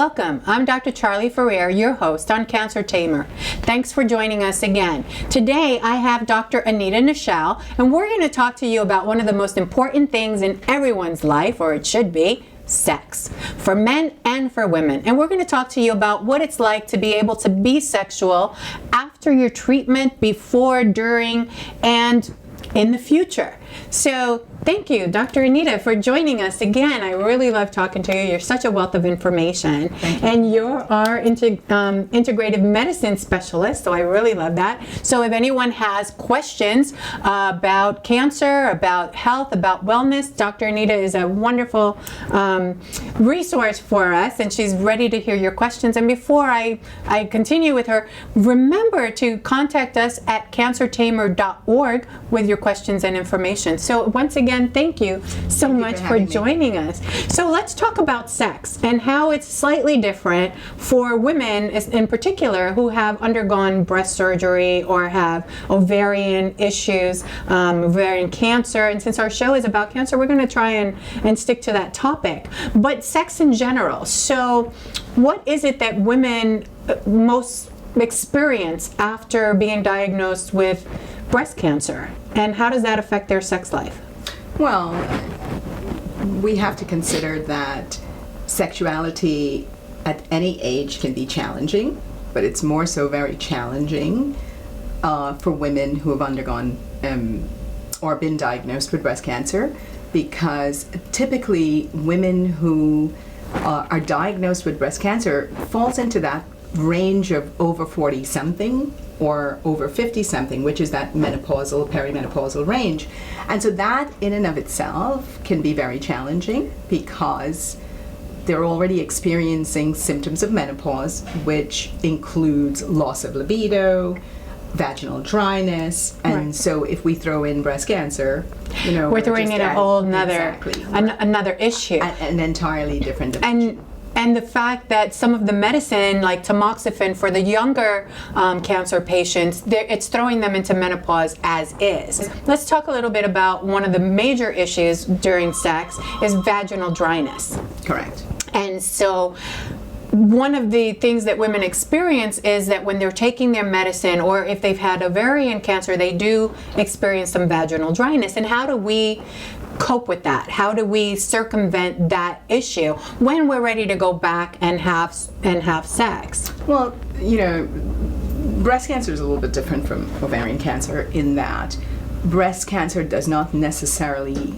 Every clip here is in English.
Welcome. I'm Dr. Charley Ferrer, your host on Cancer Tamer. Thanks for joining us again. Today I have Dr. Anita Nischal, and we're going to talk to you about one of the most important things in everyone's life, or it should be, sex, for men and for women. And we're going to talk to you about what it's like to be able to be sexual after your treatment, before, during, and in the future. So thank you, Dr. Anita, for joining us again. I really love talking to you. You're such a wealth of information. And you're our integrative medicine specialist, so I really love that. So if anyone has questions about cancer, about health, about wellness, Dr. Anita is a wonderful resource for us, and she's ready to hear your questions. And before I continue with her, remember to contact us at cancertamer.org with your questions and information. So once again, thank you so much for joining us. So let's talk about sex and how it's slightly different for women in particular who have undergone breast surgery or have ovarian issues, ovarian cancer. And since our show is about cancer, we're going to try and stick to that topic. But sex in general. So what is it that women most experience after being diagnosed with breast cancer, and how does that affect their sex life? Well, we have to consider that sexuality at any age can be challenging, but it's more so very challenging for women who have undergone or been diagnosed with breast cancer, because typically women who are diagnosed with breast cancer falls into that range of over 40-something or over 50-something, which is that menopausal, perimenopausal range. And so that in and of itself can be very challenging because they're already experiencing symptoms of menopause, which includes loss of libido, vaginal dryness, and so if we throw in breast cancer, we're throwing in a whole another issue. An entirely different dimension. And the fact that some of the medicine, like tamoxifen for the younger cancer patients, it's throwing them into menopause as is. Let's talk a little bit about one of the major issues during sex is vaginal dryness. Correct. And so one of the things that women experience is that when they're taking their medicine, or if they've had ovarian cancer, they do experience some vaginal dryness. And how do we cope with that? How do we circumvent that issue when we're ready to go back and have sex? Well, breast cancer is a little bit different from ovarian cancer in that breast cancer does not necessarily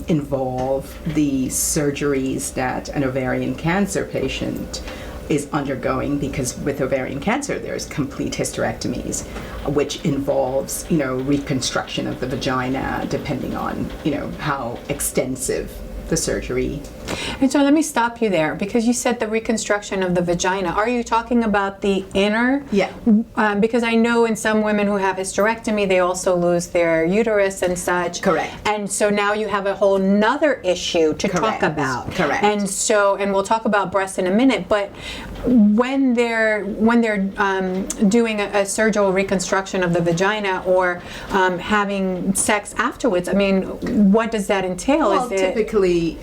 involve the surgeries that an ovarian cancer patient is undergoing, because with ovarian cancer there's complete hysterectomies, which involves reconstruction of the vagina depending on how extensive the surgery. And so let me stop you there, because you said the reconstruction of the vagina. Are you talking about the inner? Yeah. Because I know in some women who have hysterectomy, they also lose their uterus and such. Correct. And so now you have a whole nother issue to talk about. Correct. And so, and we'll talk about breast in a minute, but when they're doing a surgical reconstruction of the vagina or having sex afterwards, I mean, what does that entail? Well, typically,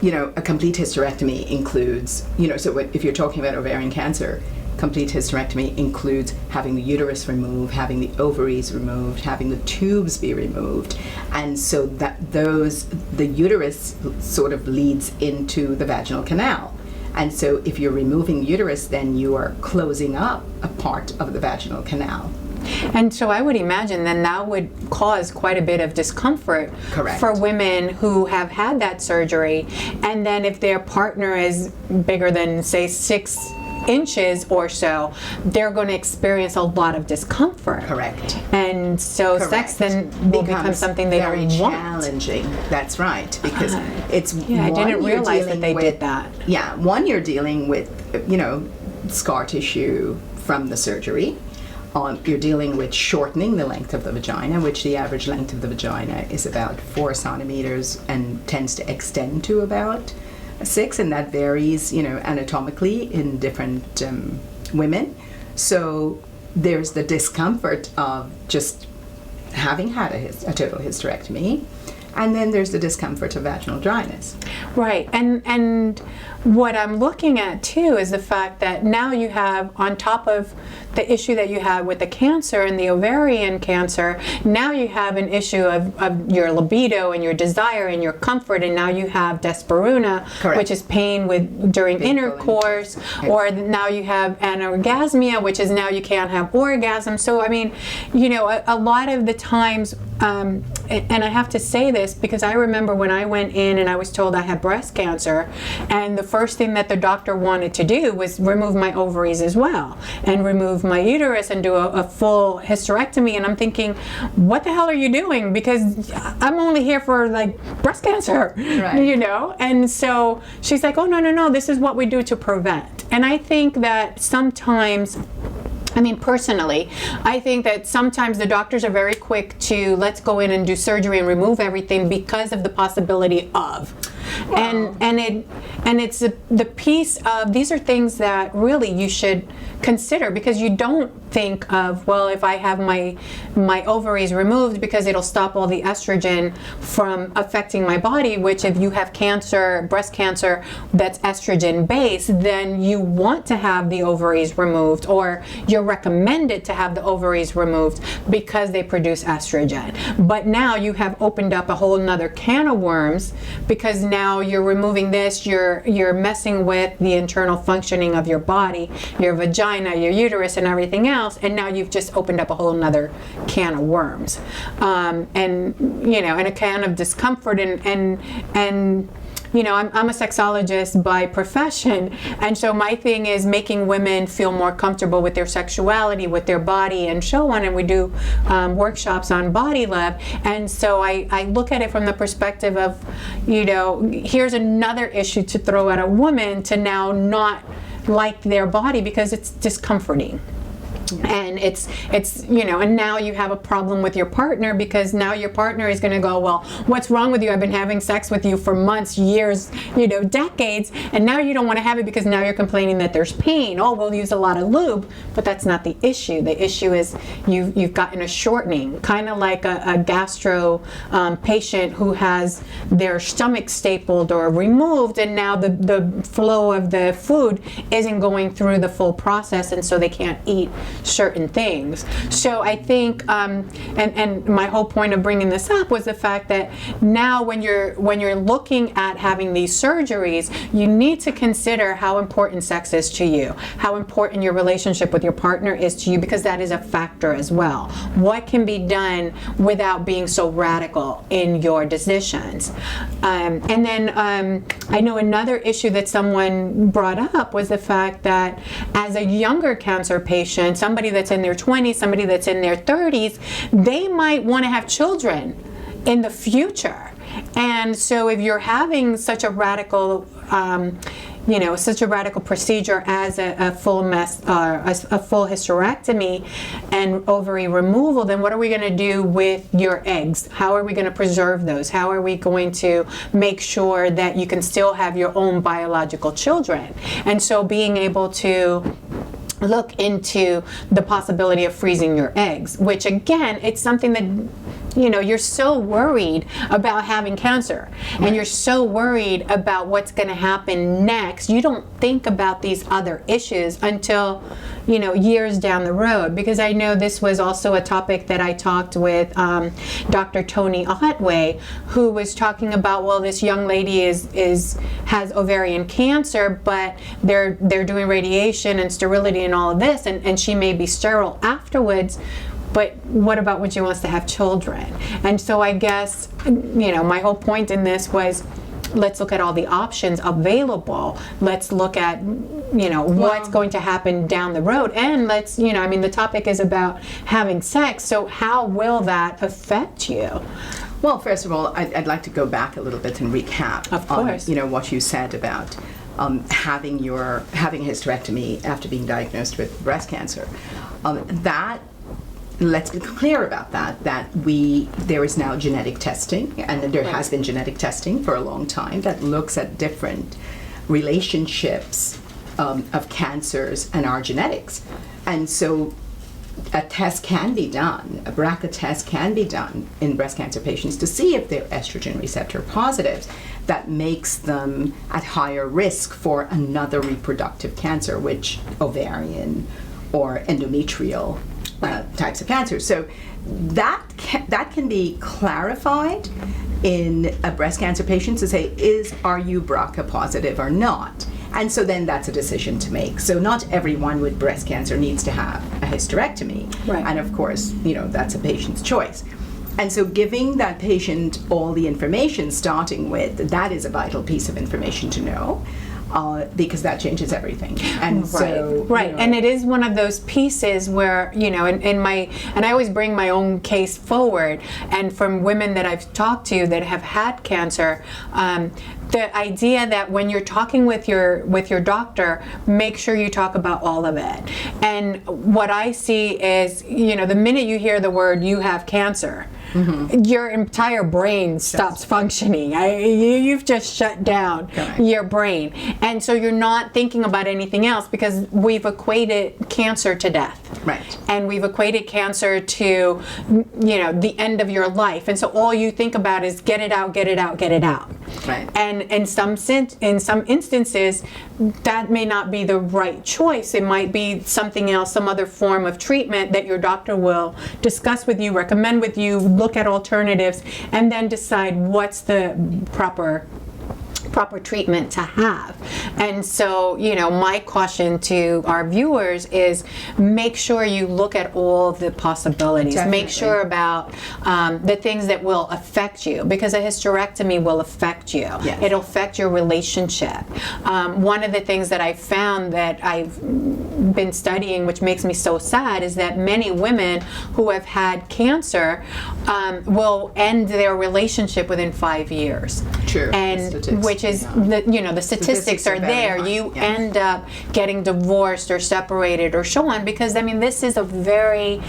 a complete hysterectomy includes, so if you're talking about ovarian cancer, complete hysterectomy includes having the uterus removed, having the ovaries removed, having the tubes be removed, and so that the uterus sort of leads into the vaginal canal. And so if you're removing uterus, then you are closing up a part of the vaginal canal. And so I would imagine then that would cause quite a bit of discomfort. Correct. For women who have had that surgery. And then if their partner is bigger than, say, 6 inches or so, they're going to experience a lot of discomfort. Correct. And so sex then will become something they don't want. Very challenging. That's right, because it's I didn't realize that they did that. Yeah, one, you're dealing with scar tissue from the surgery. You're dealing with shortening the length of the vagina, which the average length of the vagina is about 4 centimeters and tends to extend to about 6, and that varies, anatomically in different women. So there's the discomfort of just having had a total hysterectomy, And then there's the discomfort of vaginal dryness. Right, and what I'm looking at too is the fact that now you have, on top of the issue that you had with the cancer and the ovarian cancer, now you have an issue of your libido and your desire and your comfort, and now you have dyspareunia, Correct. which is pain during intercourse, or now you have anorgasmia, which is now you can't have orgasm. So I mean, you know, a lot of the times, and I have to say this because I remember when I went in and I was told I had breast cancer, and the first thing that the doctor wanted to do was remove my ovaries as well, and remove my uterus and do a full hysterectomy. And I'm thinking, what the hell are you doing? Because I'm only here for like breast cancer, right. You know? And so she's like, oh, no, this is what we do to prevent. And I think that sometimes, I mean, personally, I think that sometimes the doctors are very quick to let's go in and do surgery and remove everything because of the possibility of. Wow. And it's the piece of, these are things that really you should consider, because you don't think of, well, if I have my ovaries removed, because it'll stop all the estrogen from affecting my body, which if you have cancer, breast cancer, that's estrogen based, then you want to have the ovaries removed, or you're recommended to have the ovaries removed because they produce estrogen. But now you have opened up a whole nother can of worms, because now you're removing this, you're messing with the internal functioning of your body, your vagina, your uterus, and everything else, and now you've just opened up a whole nother can of worms, and you know, and a can of discomfort, and you know, I'm a sexologist by profession, and so my thing is making women feel more comfortable with their sexuality, with their body, and so on, and we do workshops on body love. And so I look at it from the perspective of, you know, here's another issue to throw at a woman to now not like their body because it's discomforting. And it's you know, and now you have a problem with your partner, because now your partner is going to go, well, what's wrong with you? I've been having sex with you for months, years, you know, decades, and now you don't want to have it because now you're complaining that there's pain. Oh, we'll use a lot of lube, but that's not the issue. The issue is you've gotten a shortening, kind of like a gastro patient who has their stomach stapled or removed, and now the flow of the food isn't going through the full process, and so they can't eat certain things. So I think, and my whole point of bringing this up was the fact that now when you're looking at having these surgeries, you need to consider how important sex is to you, how important your relationship with your partner is to you, because that is a factor as well. What can be done without being so radical in your decisions? And then I know another issue that someone brought up was the fact that as a younger cancer patient, somebody that's in their 20s, somebody that's in their 30s, they might want to have children in the future. And so if you're having such a radical, you know, such a radical procedure as a full hysterectomy and ovary removal, then what are we going to do with your eggs? How are we going to preserve those? How are we going to make sure that you can still have your own biological children? And so being able to look into the possibility of freezing your eggs, which again, it's something that, you know, you're so worried about having cancer, and you're so worried about what's going to happen next. You don't think about these other issues until, you know, years down the road. Because I know this was also a topic that I talked with Dr. Tony Otway, who was talking about, well, this young lady has ovarian cancer, but they're doing radiation and sterility and all of this, and she may be sterile afterwards. But what about when she wants to have children? And so I guess, you know, my whole point in this was, let's look at all the options available. Let's look at, you know, what's going to happen down the road. And let's, you know, I mean, the topic is about having sex. So how will that affect you? Well, first of all, I'd like to go back a little bit and recap of course. On, you know, what you said about having a hysterectomy after being diagnosed with breast cancer. Let's be clear about that there is now genetic testing, and there has been genetic testing for a long time that looks at different relationships of cancers and our genetics. And so a test can be done, a BRCA test can be done in breast cancer patients to see if they're estrogen receptor positive. That makes them at higher risk for another reproductive cancer, which ovarian or endometrial types of cancer. So that can be clarified in a breast cancer patient to say, are you BRCA positive or not? And so then that's a decision to make. So not everyone with breast cancer needs to have a hysterectomy. Right. And of course, that's a patient's choice. And so giving that patient all the information, starting with, that is a vital piece of information to know. Because that changes everything. And so, right. And it is one of those pieces where, and I always bring my own case forward, and from women that I've talked to that have had cancer, the idea that when you're talking with your doctor, make sure you talk about all of it. And what I see is, the minute you hear the word "you have cancer," your entire brain stops functioning. You've just shut down your brain. And so you're not thinking about anything else, because we've equated cancer to death. Right. And we've equated cancer to, the end of your life. And so all you think about is get it out, get it out, get it out. Right. And in some instances, that may not be the right choice. It might be something else, some other form of treatment that your doctor will discuss with you, recommend with you, look at alternatives, and then decide what's the proper treatment to have. And so, my caution to our viewers is make sure you look at all the possibilities. Definitely. Make sure about the things that will affect you, because a hysterectomy will affect you. Yes. It'll affect your relationship. One of the things that I found that I've been studying, which makes me so sad, is that many women who have had cancer will end their relationship within 5 years. True. And which is, the statistics are there. High. You Yes. end up getting divorced or separated or so on, because this is a very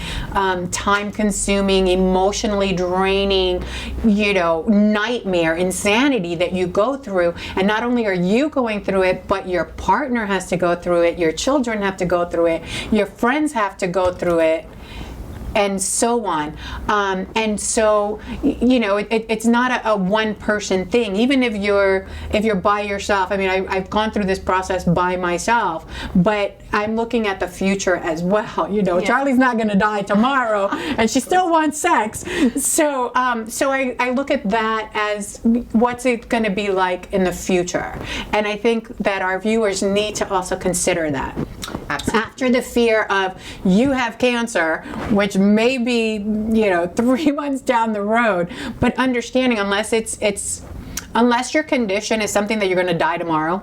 time-consuming, emotionally draining, nightmare, insanity that you go through. And not only are you going through it, but your partner has to go through it, your children have to go through it, your friends have to go through it, and so on. And so, it's not a one-person thing. Even if you're by yourself. I've gone through this process by myself, but I'm looking at the future as well. Yeah. Charley's not going to die tomorrow, and she still wants sex. So, I look at that as what's it going to be like in the future. And I think that our viewers need to also consider that. Absolutely. After the fear of you have cancer, which may be 3 months down the road, but understanding unless your condition is something that you're going to die tomorrow,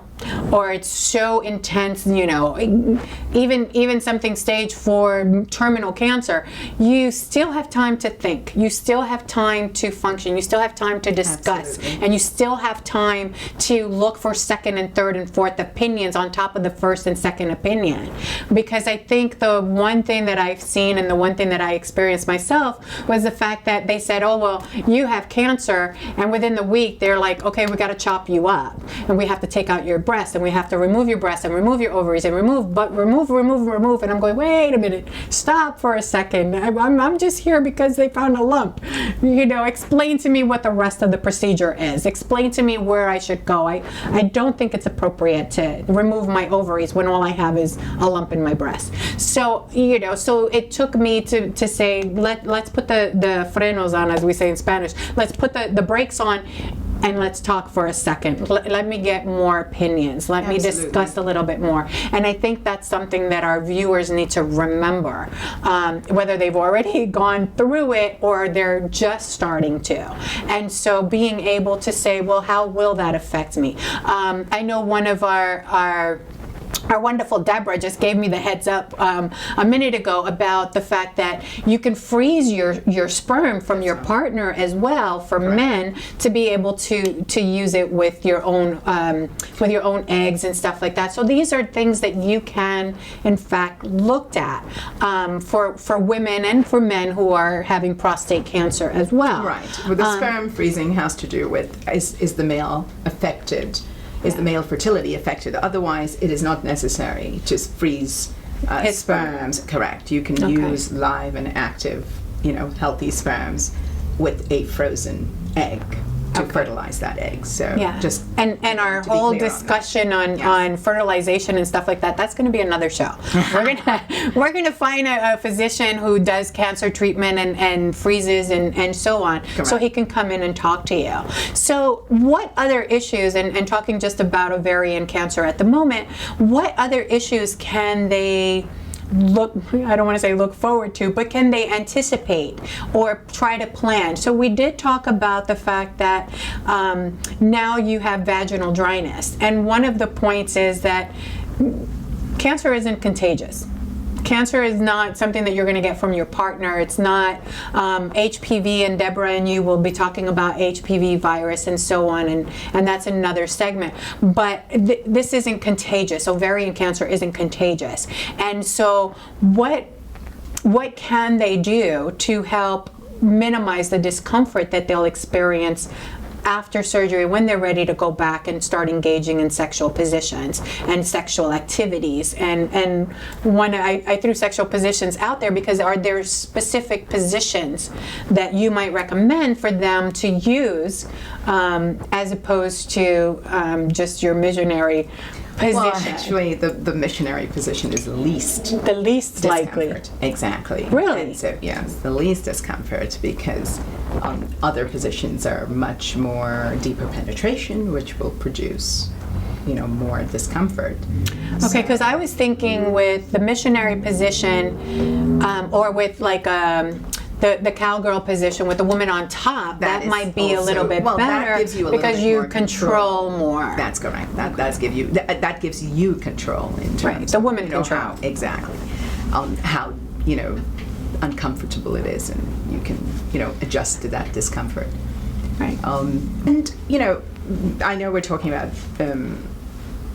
or it's so intense, even something stage 4 terminal cancer, you still have time to think. You still have time to function. You still have time to discuss. Absolutely. And you still have time to look for second and third and fourth opinions on top of the first and second opinion. Because I think the one thing that I've seen, and the one thing that I experienced myself, was the fact that they said, oh, well, you have cancer, and within the week they're like, okay, we got to chop you up, and we have to take out your breast, and we have to remove your breast, and remove your ovaries, and remove, and I'm going, wait a minute, stop for a second. I'm just here because they found a lump. Explain to me what the rest of the procedure is. Explain to me where I should go. I don't think it's appropriate to remove my ovaries when all I have is a lump in my breast. So, so it took me to say, let's put the frenos on, as we say in Spanish. Let's put the brakes on, and let's talk for a second. Let me get more opinions. Let me discuss a little bit more. And I think that's something that our viewers need to remember, whether they've already gone through it or they're just starting to. And so being able to say, well, how will that affect me? I know one of our wonderful Deborah just gave me the heads up a minute ago about the fact that you can freeze your sperm from your partner as well, for men to be able to use it with your own eggs and stuff like that. So these are things that you can in fact look at for women and for men who are having prostate cancer as well. Right. Well, the sperm freezing has to do with is the male affected? Is the male fertility affected? Otherwise, it is not necessary to freeze His sperms. Correct. You can use live and active, healthy sperms with a frozen egg to fertilize that egg. So just and our whole discussion on fertilization and stuff like that, that's going to be another show. we're gonna find a physician who does cancer treatment and freezes and so on. Correct. So he can come in and talk to you. So what other issues, and talking just about ovarian cancer at the moment, what other issues can they I don't want to say look forward to, but can they anticipate or try to plan? So we did talk about the fact that now you have vaginal dryness, and one of the points is that cancer isn't contagious. Cancer is not something that you're going to get from your partner. It's not HPV, and Deborah and you will be talking about HPV virus and so on, and that's another segment. But this isn't contagious. Ovarian cancer isn't contagious. And so what can they do to help minimize the discomfort that they'll experience after surgery when they're ready to go back and start engaging in sexual positions and sexual activities? And one, I threw sexual positions out there because are there specific positions that you might recommend for them to use as opposed to just your missionary position? Well, actually, the missionary position is the least likely. Exactly. Really? And so, yes, the least discomfort, because other positions are much more deeper penetration, which will produce, more discomfort. Okay, because I was thinking with the missionary position, or with like the cowgirl position with the woman on top, that might be a little bit better, that gives you a because little bit you more control more. That's correct. That does give you that gives you control in terms the woman of control. how, exactly, how uncomfortable it is, and you can adjust to that discomfort. Right. And I know we're talking about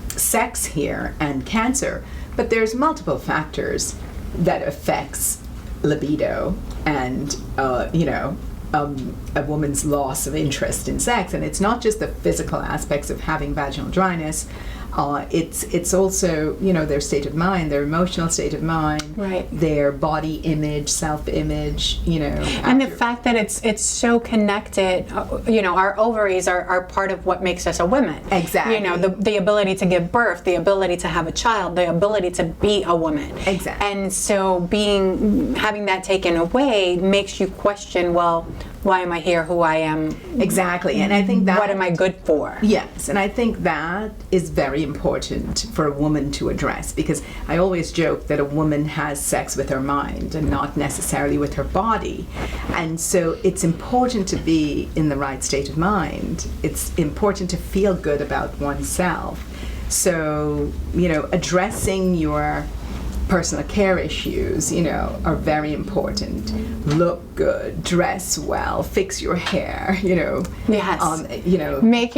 sex here and cancer, but there's multiple factors that affects libido and a woman's loss of interest in sex. And it's not just the physical aspects of having vaginal dryness. It's also their state of mind, their emotional state of mind, right, their body image, self-image, and the fact that it's so connected. Our ovaries are part of what makes us a woman. Exactly. The ability to give birth, the ability to have a child, the ability to be a woman. Exactly. And so having that taken away makes you question, well, why am I here? Who I am? Exactly. And I think that, what am I good for? Yes, and I think that is very important for a woman to address, because I always joke that a woman has sex with her mind and not necessarily with her body. And so it's important to be in the right state of mind. It's important to feel good about oneself. So, addressing your personal care issues, are very important. Look good, dress well, fix your hair, Yes. Make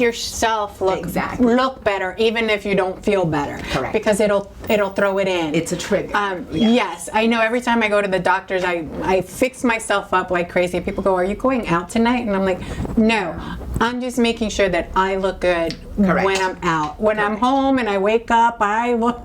yourself look better, even if you don't feel better. Correct. Because it'll throw it in. It's a trigger. Yes, I know. Every time I go to the doctors, I fix myself up like crazy. People go, "Are you going out tonight?" And I'm like, "No, I'm just making sure that I look good." Correct. When I'm out. When I'm home and I wake up, I look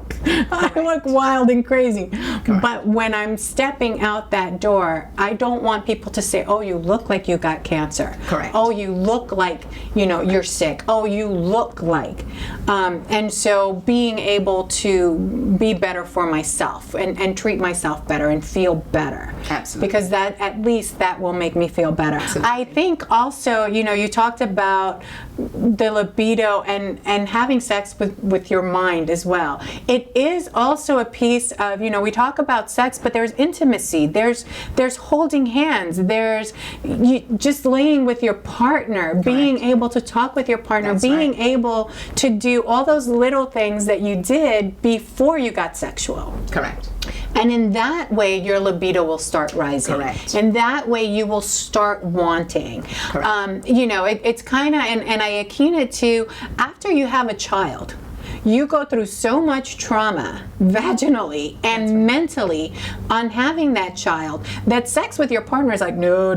wild and crazy. Correct. But when I'm stepping out that door, I don't want people to say, "Oh, you look like you got cancer." Correct. "Oh, you look like, you're sick." "Oh, you look like." And so being able to be better for myself and treat myself better and feel better. Absolutely. Because at least that will make me feel better. Absolutely. I think also, you talked about the libido and having sex with your mind as well. It is also a piece of, we talk about sex, but there's intimacy, there's holding hands, there's just laying with your partner, being able to talk with your partner, That's being right. able to do all those little things that you did before you got sexual. Correct. And in that way, your libido will start rising. Correct. And that way, you will start wanting. Correct. It's kind of, and I akin it to after you have a child. you go through so much trauma vaginally and mentally on having that child that sex with your partner is like, no,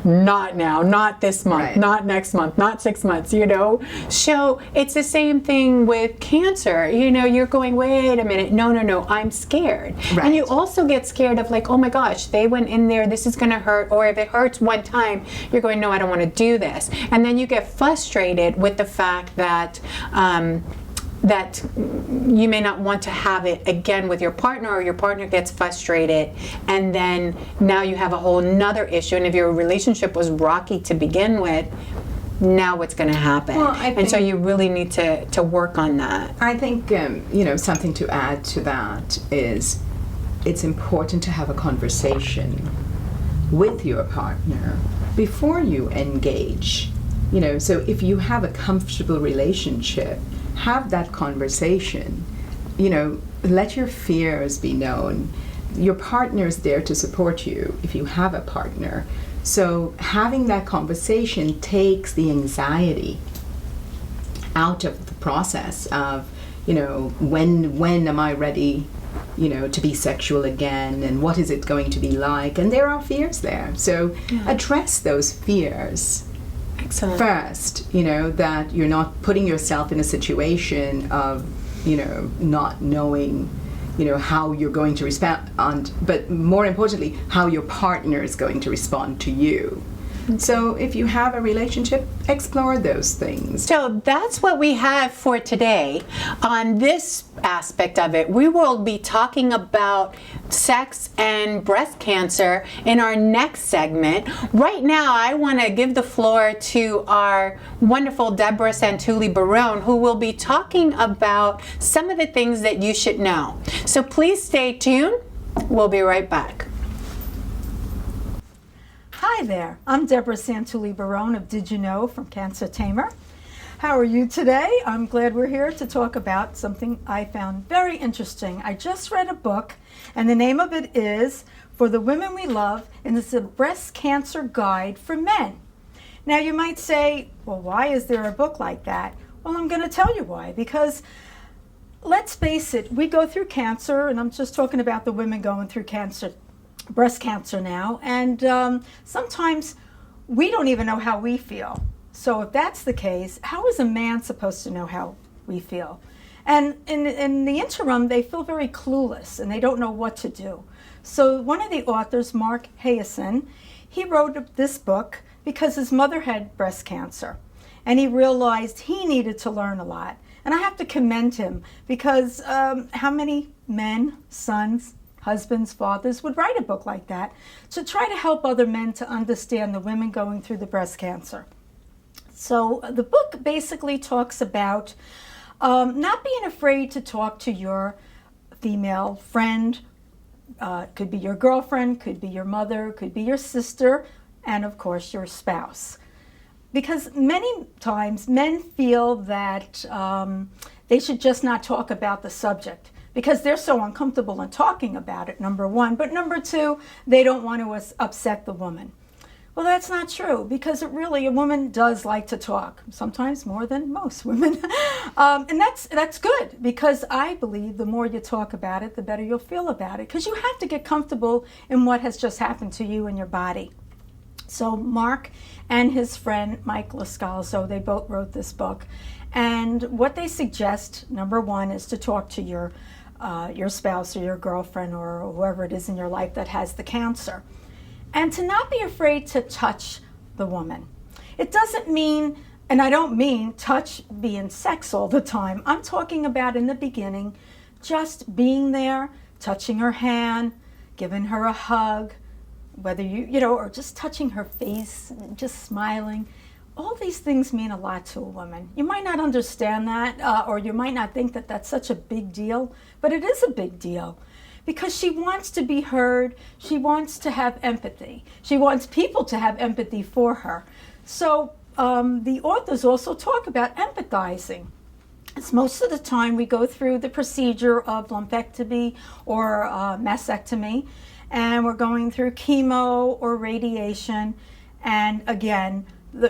not now, not this month, not next month, not 6 months, you know. So it's the same thing with cancer. You know, you're going, wait a minute, no, I'm scared. And you also get scared of like, oh my gosh, they went in there, this is gonna hurt, or if it hurts one time, you're going, no, I don't want to do this. And then you get frustrated with the fact that that you may not want to have it again with your partner, or your partner gets frustrated, and then now you have a whole nother issue. And if your relationship was rocky to begin with, now what's going to happen? Well, and so you really need to work on that. I think, you know, something to add to that is it's important to have a conversation with your partner before you engage. You know, so if you have a comfortable relationship, have that conversation. You know, let your fears be known. Your partner is there to support you if you have a partner. So having that conversation takes the anxiety out of the process of, you know, when am I ready, you know, to be sexual again, and what is it going to be like? And there are fears there. So address those fears. Excellent. First, you know, that you're not putting yourself in a situation of, you know, not knowing, you know, how you're going to respond, but more importantly, how your partner is going to respond to you. So if you have a relationship, explore those things. So that's what we have for today. On this aspect of it, we will be talking about sex and breast cancer in our next segment. Right now, I want to give the floor to our wonderful Deborah Santulli-Barone, who will be talking about some of the things that you should know. So please stay tuned. We'll be right back. Hi there, I'm Deborah Santulli-Barone of Did You Know from Cancer Tamer. How are you today? I'm glad we're here to talk about something I found very interesting. I just read a book, and the name of it is For the Women We Love, and it's a breast cancer guide for men. Now you might say, well, why is there a book like that? Well, I'm going to tell you why. Because let's face it, we go through cancer, and I'm just talking about the women going through cancer, breast cancer now, and sometimes we don't even know how we feel. So if that's the case, how is a man supposed to know how we feel? And in the interim, they feel very clueless and they don't know what to do. So one of the authors, Mark Hayesen, he wrote this book because his mother had breast cancer, and he realized he needed to learn a lot. And I have to commend him, because how many men, sons, husbands, fathers would write a book like that to try to help other men to understand the women going through the breast cancer. So the book basically talks about not being afraid to talk to your female friend. Could be your girlfriend, could be your mother, could be your sister, and of course your spouse. Because many times men feel that they should just not talk about the subject, because they're so uncomfortable in talking about it, number one. But number two, they don't want to upset the woman. Well, that's not true, because a woman does like to talk, sometimes more than most women. And that's good, because I believe the more you talk about it, the better you'll feel about it, because you have to get comfortable in what has just happened to you and your body. So Mark and his friend Mike Lascalzo, they both wrote this book. And what they suggest, number one, is to talk to your spouse or your girlfriend or whoever it is in your life that has the cancer. And to not be afraid to touch the woman. It doesn't mean, and I don't mean touch being sex all the time. I'm talking about in the beginning, just being there, touching her hand, giving her a hug, whether or just touching her face, just smiling. All these things mean a lot to a woman. You might not understand that, or you might not think that that's such a big deal, but it is a big deal, because she wants to be heard. She wants to have empathy. She wants people to have empathy for her. So the authors also talk about empathizing. It's most of the time we go through the procedure of lumpectomy or mastectomy, and we're going through chemo or radiation, and again,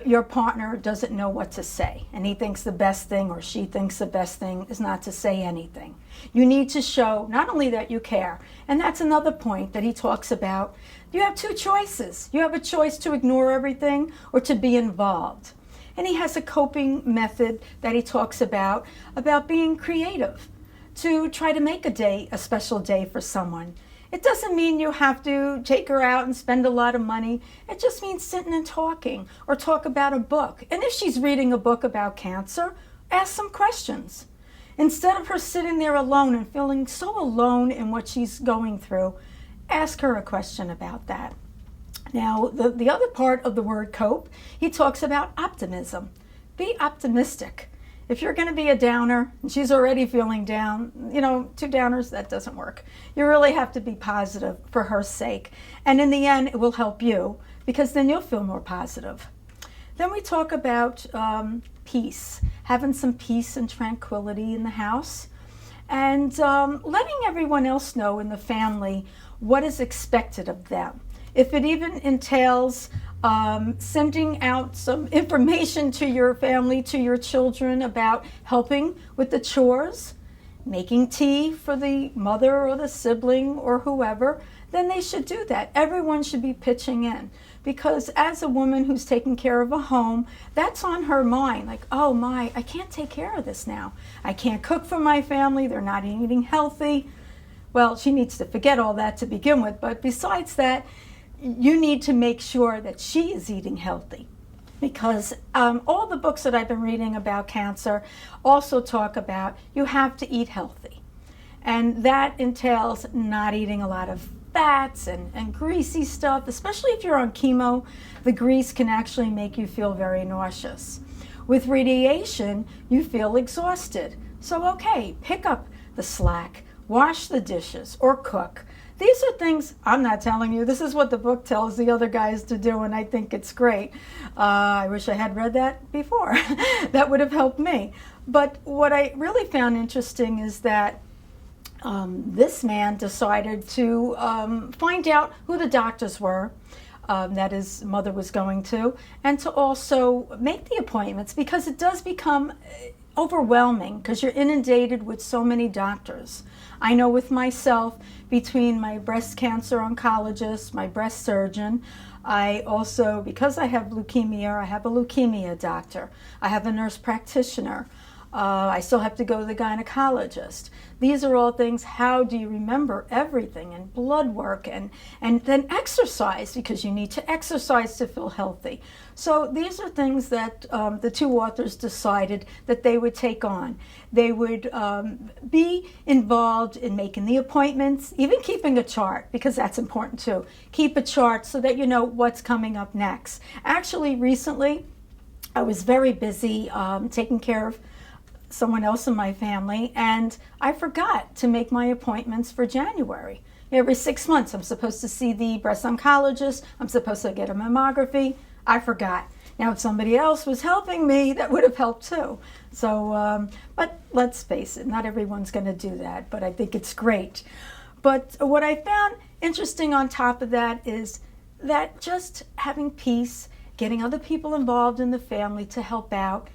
your partner doesn't know what to say, and he thinks the best thing, or she thinks the best thing, is not to say anything. You need to show not only that you care, and that's another point that he talks about. You have two choices. You have a choice to ignore everything or to be involved. And he has a coping method that he talks about being creative, to try to make a day a special day for someone. It doesn't mean you have to take her out and spend a lot of money. It just means sitting and talking, or talk about a book. And if she's reading a book about cancer, ask some questions. Instead of her sitting there alone and feeling so alone in what she's going through, ask her a question about that. Now, the other part of the word cope, he talks about optimism. Be optimistic. If you're going to be a downer, and she's already feeling down, two downers, that doesn't work. You really have to be positive for her sake. And in the end, it will help you, because then you'll feel more positive. Then we talk about peace, having some peace and tranquility in the house, and letting everyone else know in the family what is expected of them. If it even entails sending out some information to your family, to your children, about helping with the chores, making tea for the mother or the sibling or whoever, then they should do that. Everyone should be pitching in, because as a woman who's taking care of a home, that's on her mind. Like, oh my, I can't take care of this now. I can't cook for my family. They're not eating healthy. Well, she needs to forget all that to begin with. But besides that, you need to make sure that she is eating healthy, because all the books that I've been reading about cancer also talk about you have to eat healthy. And that entails not eating a lot of fats and greasy stuff, especially if you're on chemo. The grease can actually make you feel very nauseous. With radiation, you feel exhausted. So okay, pick up the slack, wash the dishes, or cook. These are things I'm not telling you. This is what the book tells the other guys to do, and I think it's great. I wish I had read that before. That would have helped me. But what I really found interesting is that this man decided to find out who the doctors were that his mother was going to, and to also make the appointments, because it does become overwhelming because you're inundated with so many doctors. I know with myself, between my breast cancer oncologist, my breast surgeon, I also, because I have leukemia, I have a leukemia doctor. I have a nurse practitioner. I still have to go to the gynecologist. These are all things, how do you remember everything, and blood work, and then exercise, because you need to exercise to feel healthy. So these are things that the two authors decided that they would take on. They would be involved in making the appointments, even keeping a chart, because that's important too. Keep a chart so that you know what's coming up next. Actually, recently, I was very busy taking care of someone else in my family, and I forgot to make my appointments for January. Every 6 months I'm supposed to see the breast oncologist, I'm supposed to get a mammography. I forgot. Now if somebody else was helping me, that would have helped too. So, but let's face it, not everyone's going to do that, but I think it's great. But what I found interesting on top of that is that just having peace, getting other people involved in the family to help out,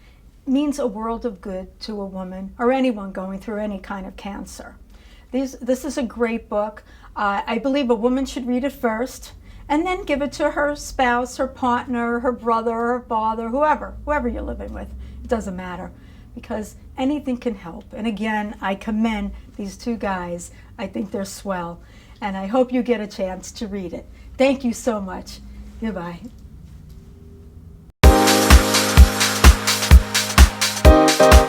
means a world of good to a woman or anyone going through any kind of cancer. This is a great book. I believe a woman should read it first and then give it to her spouse, her partner, her brother, her father, whoever you're living with. It doesn't matter, because anything can help. And again, I commend these two guys. I think they're swell, and I hope you get a chance to read it. Thank you so much. Goodbye. Bye.